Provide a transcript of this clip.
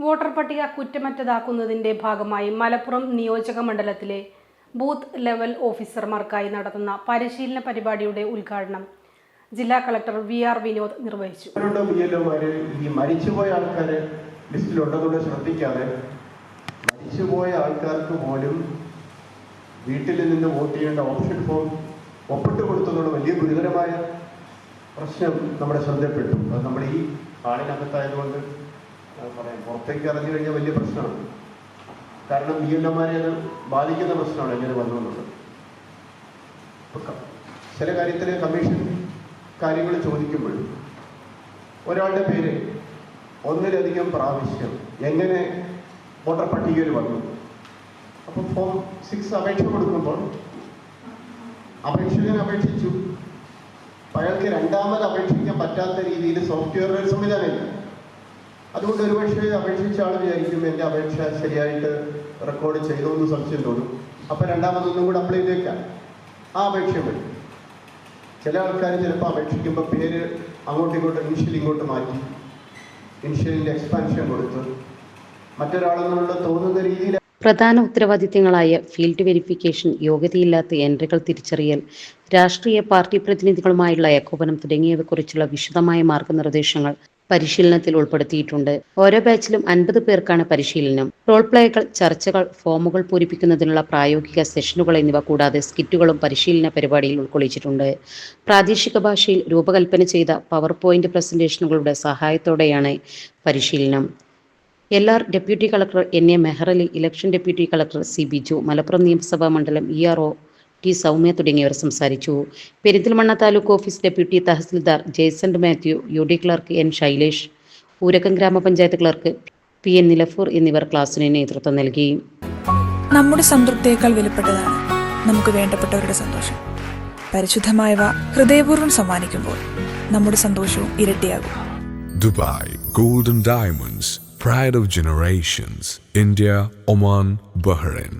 Voter പട്ടിക കുറ്റമറ്റതാക്കുന്നതിന്റെ ഭാഗമായി മലപ്പുറം നിയോജക മണ്ഡലത്തിലെ ബൂത്ത് ലെവൽ ഓഫീസർമാർക്കായി നടത്തുന്ന പരിശീലന പരിപാടിയുടെ ഉദ്ഘാടനം ജില്ലാ കളക്ടർ വി.ആർ. വിനോദ് നിർവഹിച്ചു. ഈ മരിച്ചുപോയ ആൾക്കാരെ ലിസ്റ്റിലുണ്ടെന്നുള്ള ശ്രദ്ധിക്കാതെ മരിച്ചുപോയ ആൾക്കാർക്ക് പോലും വീട്ടിൽ നിന്ന് വോട്ട് ചെയ്യേണ്ട ഓപ്ഷൻ ഫോം ഒപ്പിട്ട് കൊടുത്തതുകൊണ്ട് വലിയ ഗുരുതരമായ പ്രശ്നം നമ്മുടെ ശ്രദ്ധപ്പെട്ടു. അത് നമ്മൾ ഈ ആളിനകത്തായതുകൊണ്ട് പറയാം, പുറത്തേക്ക് ഇറങ്ങി കഴിഞ്ഞാൽ വലിയ പ്രശ്നമാണ്. കാരണം BLOമാരെ അത് ബാധിക്കുന്ന പ്രശ്നമാണ് എങ്ങനെ വന്നുള്ളത്. ചില കാര്യത്തിൽ കമ്മീഷൻ കാര്യങ്ങൾ ചോദിക്കുമ്പോൾ ഒരാളുടെ പേര് ഒന്നിലധികം പ്രാവശ്യം എങ്ങനെ വോട്ടർ പട്ടികയിൽ വന്നു, അപ്പോൾ ഫോം 6 അപേക്ഷ കൊടുക്കുമ്പോൾ അപേക്ഷകൻ അപേക്ഷിച്ചു, അയാൾക്ക് രണ്ടാമത് അപേക്ഷിക്കാൻ പറ്റാത്ത രീതിയിൽ സോഫ്റ്റ്വെയർ സംവിധാനമില്ല. അതുകൊണ്ട് ഒരുപക്ഷെ അപേക്ഷിച്ച ആൾ വിചാരിക്കും എൻ്റെ അപേക്ഷ ശരിയായിട്ട് റെക്കോർഡ് ചെയ്തോ എന്ന് സംശയം തോന്നും. അപ്പോൾ രണ്ടാമതൊന്നും കൂടെ അപ്ലൈ ചെയ്തേക്കാം, ആ അപേക്ഷ വരും. ചില ആൾക്കാർ ചിലപ്പോൾ അപേക്ഷിക്കുമ്പോൾ പേര് അങ്ങോട്ടും ഇങ്ങോട്ട് മാറ്റി ഇനിഷ്യലിൻ്റെ എക്സ്പാൻഷൻ കൊടുത്ത് മറ്റൊരാളെന്നുള്ള തോന്നുന്ന രീതിയിൽ പ്രധാന ഉത്തരവാദിത്തങ്ങളായ ഫീൽഡ് വെരിഫിക്കേഷൻ, യോഗ്യതയില്ലാത്ത എൻട്രികൾ തിരിച്ചറിയൽ, രാഷ്ട്രീയ പാർട്ടി പ്രതിനിധികളുമായുള്ള ഏകോപനം തുടങ്ങിയവയെക്കുറിച്ചുള്ള വിശദമായ മാർഗനിർദ്ദേശങ്ങൾ പരിശീലനത്തിൽ ഉൾപ്പെടുത്തിയിട്ടുണ്ട്. ഓരോ ബാച്ചിലും 50 പേർക്കാണ് പരിശീലനം. റോൾ പ്ലേകൾ, ചർച്ചകൾ, ഫോമുകൾ പൂരിപ്പിക്കുന്നതിനുള്ള പ്രായോഗിക സെഷനുകൾ എന്നിവ കൂടാതെ സ്കിറ്റുകളും പരിശീലന പരിപാടിയിൽ ഉൾക്കൊള്ളിച്ചിട്ടുണ്ട്. പ്രാദേശിക ഭാഷയിൽ രൂപകൽപ്പന ചെയ്ത പവർ പോയിന്റ് പ്രസന്റേഷനുകളുടെ സഹായത്തോടെയാണ് പരിശീലനം. LR deputy collector NA Mehrali, election deputy collector C. Biju, Malappuram നിയമസഭാ മണ്ഡലം ERO T. സൗമ്യ തുടങ്ങിയവർ സംസാരിച്ചു. Perinthalmanna taluk office deputy tahsildar Jaison Mathew, UD clerk N. Shailesh, Oorakam grama panchayat clerk PN. നിലഫൂർ എന്നിവർ ക്ലാസ്സിന് നേതൃത്വം നൽകി. നമ്മുടെ സംതൃപ്തിയേക്കാൾ വിലപ്പെട്ടതാണ് നമുക്ക് വേണ്ടപ്പെട്ടവരുടെ സന്തോഷം. പരിശുദ്ധമായവ ഹൃദയപൂർവ്വം സമ്മാനിക്കുമ്പോൾ നമ്മുടെ സന്തോഷവും ഇരട്ടിയാകും. Dubai Golden Diamonds, Pride of Generations, India, Oman, Bahrain.